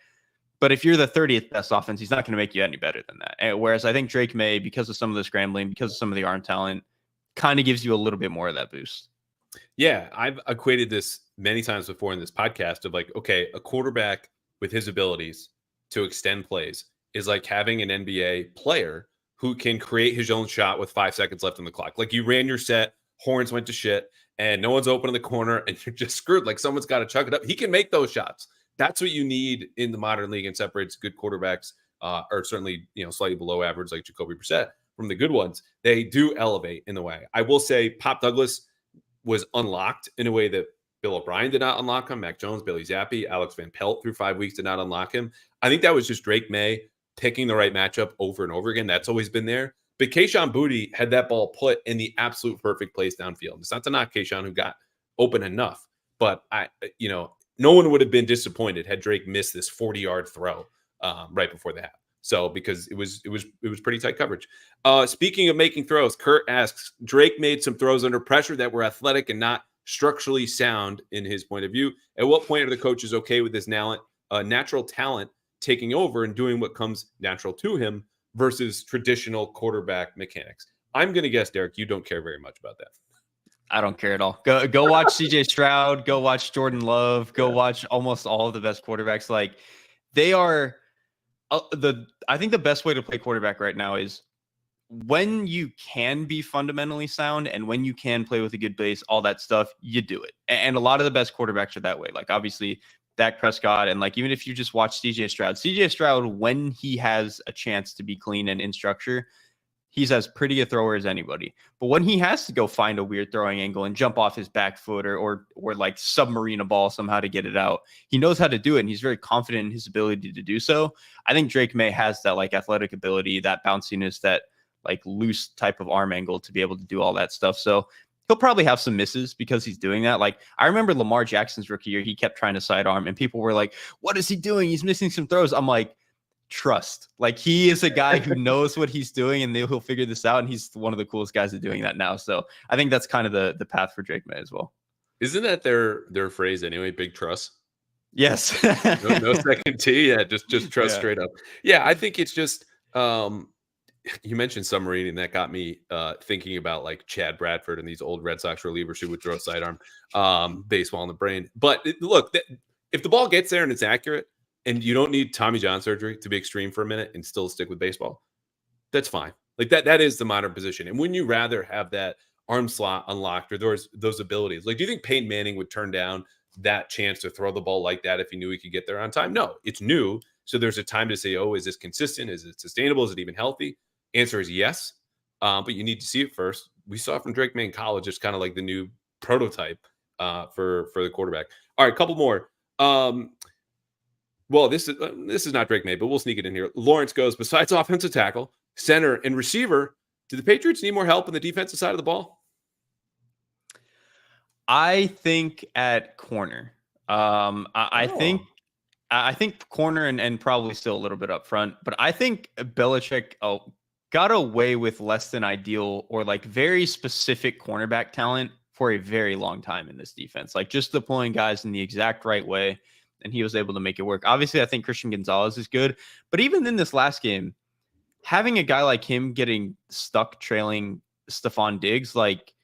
B: But if you're the 30th best offense, he's not going to make you any better than that. And whereas I think Drake Maye, because of some of the scrambling, because of some of the arm talent, kind of gives you a little bit more of that boost.
A: Yeah, I've equated this many times before in this podcast of like, okay, a quarterback with his abilities to extend plays is like having an NBA player who can create his own shot with 5 seconds left on the clock. Like you ran your set, horns went to shit, and no one's open in the corner, and you're just screwed. Like someone's got to chuck it up. He can make those shots. That's what you need in the modern league and separates good quarterbacks, or certainly slightly below average like Jacoby Brissett from the good ones. They do elevate in the way. I will say, Pop Douglas was unlocked in a way that Bill O'Brien did not unlock him. Mac Jones, Bailey Zappi, Alex Van Pelt through 5 weeks did not unlock him. I think that was just Drake Maye picking the right matchup over and over again. That's always been there. But Kayshon Boutte had that ball put in the absolute perfect place downfield. It's not to knock Kayshon, who got open enough, but no one would have been disappointed had Drake missed this 40-yard throw right before the half. So because it was pretty tight coverage. Speaking of making throws, Kurt asks, Drake made some throws under pressure that were athletic and not structurally sound in his point of view. At what point are the coaches okay with this natural talent taking over and doing what comes natural to him versus traditional quarterback mechanics? I'm going to guess, Derek, you don't care very much about that.
B: I don't care at all. Go watch CJ Stroud. Go watch Jordan Love. Go watch almost all of the best quarterbacks. Like they are I think the best way to play quarterback right now is when you can be fundamentally sound and when you can play with a good base, all that stuff, you do it. And a lot of the best quarterbacks are that way. Like obviously Dak Prescott, and like even if you just watch CJ Stroud, when he has a chance to be clean and in structure, he's as pretty a thrower as anybody. But when he has to go find a weird throwing angle and jump off his back foot or like submarine a ball somehow to get it out, he knows how to do it, and he's very confident in his ability to do so. I think Drake Maye has that like athletic ability, that bounciness, that like loose type of arm angle to be able to do all that stuff. So he'll probably have some misses because he's doing that. Like I remember Lamar Jackson's rookie year, he kept trying to sidearm and people were like, what is he doing? He's missing some throws. I'm like, trust. Like he is a guy who knows what he's doing and he'll figure this out. And he's one of the coolest guys at doing that now. So I think that's kind of the path for Drake Maye as well.
A: Isn't that their phrase anyway? Big trust.
B: Yes.
A: no second T. Yeah. Just trust straight up. Yeah. I think it's just, you mentioned submarine, and that got me thinking about like Chad Bradford and these old Red Sox relievers who would throw sidearm baseball in the brain. But look, if the ball gets there and it's accurate, and you don't need Tommy John surgery to be extreme for a minute and still stick with baseball, that's fine. Like that is the modern position. And wouldn't you rather have that arm slot unlocked or those abilities? Like, do you think Peyton Manning would turn down that chance to throw the ball like that if he knew he could get there on time? No, it's new. So there's a time to say, oh, is this consistent? Is it sustainable? Is it even healthy? Answer is yes. But you need to see it first. We saw from Drake Maye in college, it's kind of like the new prototype for the quarterback. All right, a couple more. Well, this is not Drake Maye, but we'll sneak it in here. Lawrence goes, besides offensive tackle, center, and receiver, do the Patriots need more help on the defensive side of the ball?
B: I think at corner. I think corner and probably still a little bit up front, but I think Belichick got away with less than ideal or like very specific cornerback talent for a very long time in this defense. Like just deploying guys in the exact right way. And he was able to make it work. Obviously, I think Christian Gonzalez is good. But even in this last game, having a guy like him getting stuck trailing Stephon Diggs, like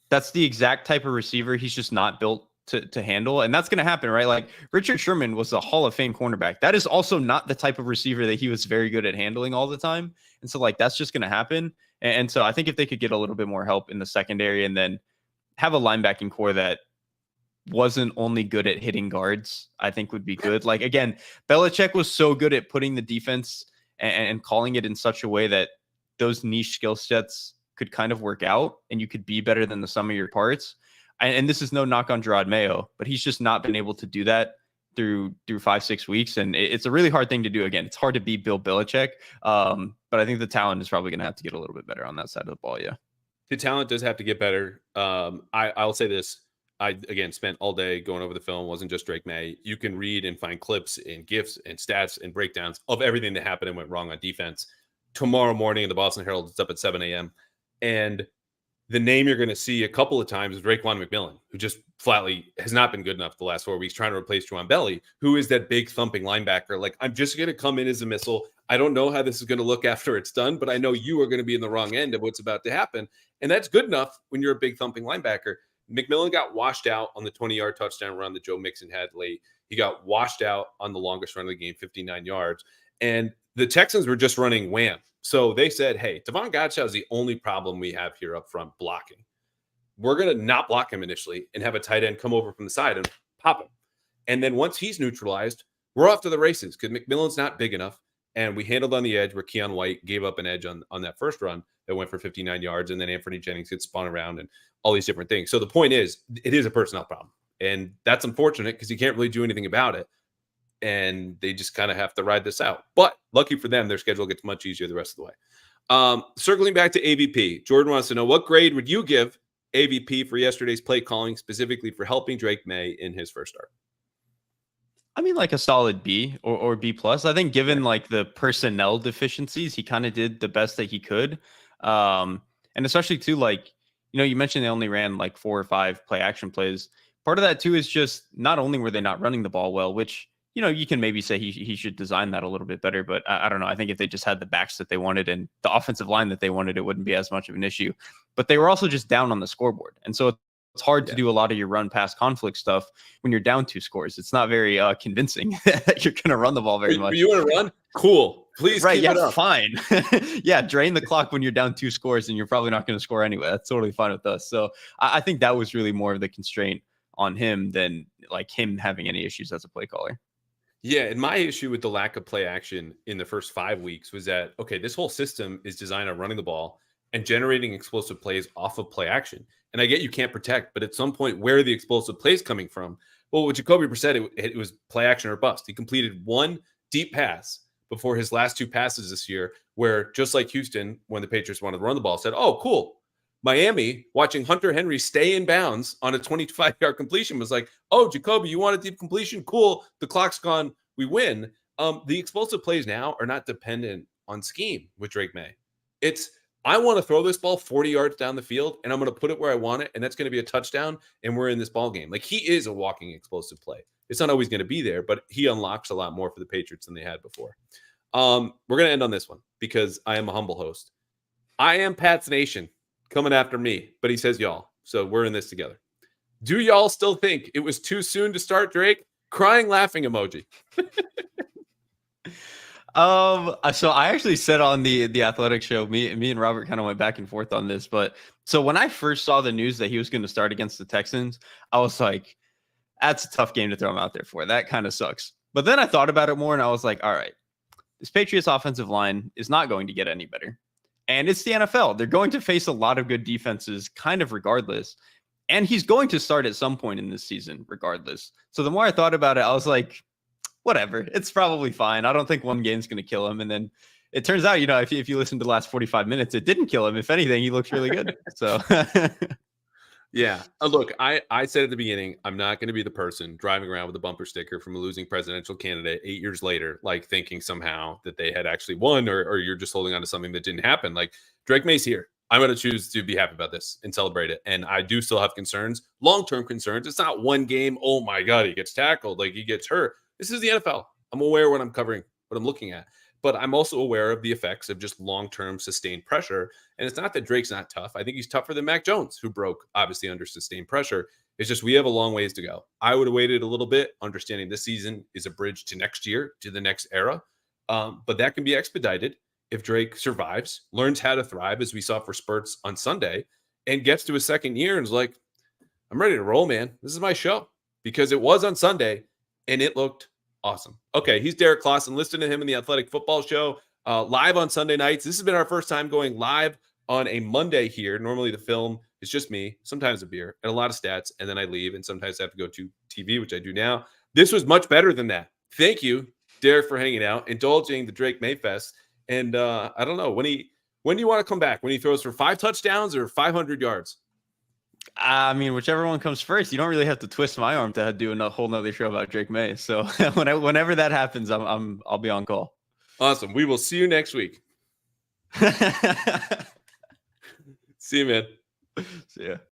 B: that's the exact type of receiver he's just not built to handle. And that's going to happen, right? Like Richard Sherman was a Hall of Fame cornerback. That is also not the type of receiver that he was very good at handling all the time. And so like that's just going to happen. And so I think if they could get a little bit more help in the secondary and then have a linebacking core that wasn't only good at hitting guards, I think would be good. Like, again, Belichick was so good at putting the defense and calling it in such a way that those niche skill sets could kind of work out and you could be better than the sum of your parts. And this is no knock on Gerard Mayo, but he's just not been able to do that through 5-6 weeks. And it's a really hard thing to do. Again, it's hard to beat Bill Belichick. But I think the talent is probably going to have to get a little bit better on that side of the ball. Yeah.
A: The talent does have to get better. I'll say this. I, again, spent all day going over the film. It wasn't just Drake Maye. You can read and find clips and GIFs and stats and breakdowns of everything that happened and went wrong on defense. Tomorrow morning in the Boston Herald, it's up at 7 a.m. And the name you're going to see a couple of times is Raekwon McMillan, who just flatly has not been good enough the last 4 weeks, trying to replace Juwan Belly, who is that big thumping linebacker. Like, I'm just going to come in as a missile. I don't know how this is going to look after it's done, but I know you are going to be in the wrong end of what's about to happen. And that's good enough when you're a big thumping linebacker. McMillan got washed out on the 20-yard touchdown run that Joe Mixon had late. He got washed out on the longest run of the game, 59 yards. And the Texans were just running wham. So they said, hey, Davon Godchaux is the only problem we have here up front blocking. We're going to not block him initially and have a tight end come over from the side and pop him. And then once he's neutralized, we're off to the races because McMillan's not big enough. And we handled on the edge where Keon White gave up an edge on that first run that went for 59 yards. And then Anthony Jennings gets spun around and all these different things. So the point is, it is a personnel problem. And that's unfortunate because you can't really do anything about it. And they just kind of have to ride this out. But lucky for them, their schedule gets much easier the rest of the way. Circling back to AVP, Jordan wants to know, what grade would you give AVP for yesterday's play calling, specifically for helping Drake Maye in his first start?
B: I mean, like a solid B or B plus. I think given like the personnel deficiencies, he kind of did the best that he could. And especially too, like, you mentioned they only ran like 4 or 5 play action plays. Part of that too is just not only were they not running the ball well, which, you can maybe say he should design that a little bit better, but I don't know. I think if they just had the backs that they wanted and the offensive line that they wanted, it wouldn't be as much of an issue. But they were also just down on the scoreboard. And so it's hard to do a lot of your run pass conflict stuff when you're down 2 scores. It's not very convincing that you're going to run the ball very much.
A: You want to run? Cool. Please keep it up.
B: Fine. Yeah, drain the clock when you're down 2 scores and you're probably not going to score anyway. That's totally fine with us. So I think that was really more of the constraint on him than like him having any issues as a play caller.
A: Yeah, and my issue with the lack of play action in the first 5 weeks was that, okay, this whole system is designed on running the ball and generating explosive plays off of play action. And I get you can't protect, but at some point, where are the explosive plays coming from? Well, with Jacoby Brissett, it was play action or bust. He completed 1 deep pass before his last 2 passes this year, where just like Houston, when the Patriots wanted to run the ball, said, oh, cool. Miami, watching Hunter Henry stay in bounds on a 25-yard completion, was like, oh, Jacoby, you want a deep completion? Cool. The clock's gone. We win. The explosive plays now are not dependent on scheme with Drake Maye. It's, I want to throw this ball 40 yards down the field, and I'm going to put it where I want it, and that's going to be a touchdown, and we're in this ball game. Like, he is a walking explosive play. It's not always going to be there, but he unlocks a lot more for the Patriots than they had before. We're going to end on this one because I am a humble host. I am Pat's Nation coming after me, but he says y'all, so we're in this together. Do y'all still think it was too soon to start Drake? Crying, laughing emoji.
B: So I actually said on the Athletic show, me and Robert kind of went back and forth on this, but so when I first saw the news that he was going to start against the Texans, I was like, that's a tough game to throw him out there for. That kind of sucks. But then I thought about it more and I was like, all right, this Patriots offensive line is not going to get any better. And it's the NFL. They're going to face a lot of good defenses kind of regardless. And he's going to start at some point in this season regardless. So the more I thought about it, I was like, whatever, it's probably fine. I don't think one game's going to kill him. And then it turns out, if you listen to the last 45 minutes, it didn't kill him. If anything, he looks really good. So
A: yeah. Look, I said at the beginning, I'm not going to be the person driving around with a bumper sticker from a losing presidential candidate 8 years later, like thinking somehow that they had actually won or you're just holding on to something that didn't happen. Like, Drake Maye's here. I'm going to choose to be happy about this and celebrate it. And I do still have concerns, long-term concerns. It's not one game. Oh my God, he gets tackled. Like, he gets hurt. This is the NFL. I'm aware what I'm covering, what I'm looking at. But I'm also aware of the effects of just long-term sustained pressure. And it's not that Drake's not tough. I think he's tougher than Mac Jones, who broke, obviously, under sustained pressure. It's just we have a long ways to go. I would have waited a little bit, understanding this season is a bridge to next year, to the next era. But that can be expedited if Drake survives, learns how to thrive, as we saw for spurts on Sunday, and gets to his second year and is like, I'm ready to roll, man. This is my show. Because it was on Sunday, and it looked awesome. Okay, he's Derrik Klassen. Listen to him in the Athletic Football Show live on Sunday nights. This has been our first time going live on a Monday here. Normally the film is just me, sometimes a beer, and a lot of stats, and then I leave, and sometimes I have to go to TV, which I do now. This was much better than that. Thank you, Derrik, for hanging out, indulging the Drake Maye Fest. And I don't know, when do you want to come back? When he throws for 5 touchdowns or 500 yards?
B: I mean, whichever one comes first. You don't really have to twist my arm to do a whole nother show about Drake Maye. So whenever that happens, I'll be on call.
A: Awesome. We will see you next week. See you, man.
B: See ya.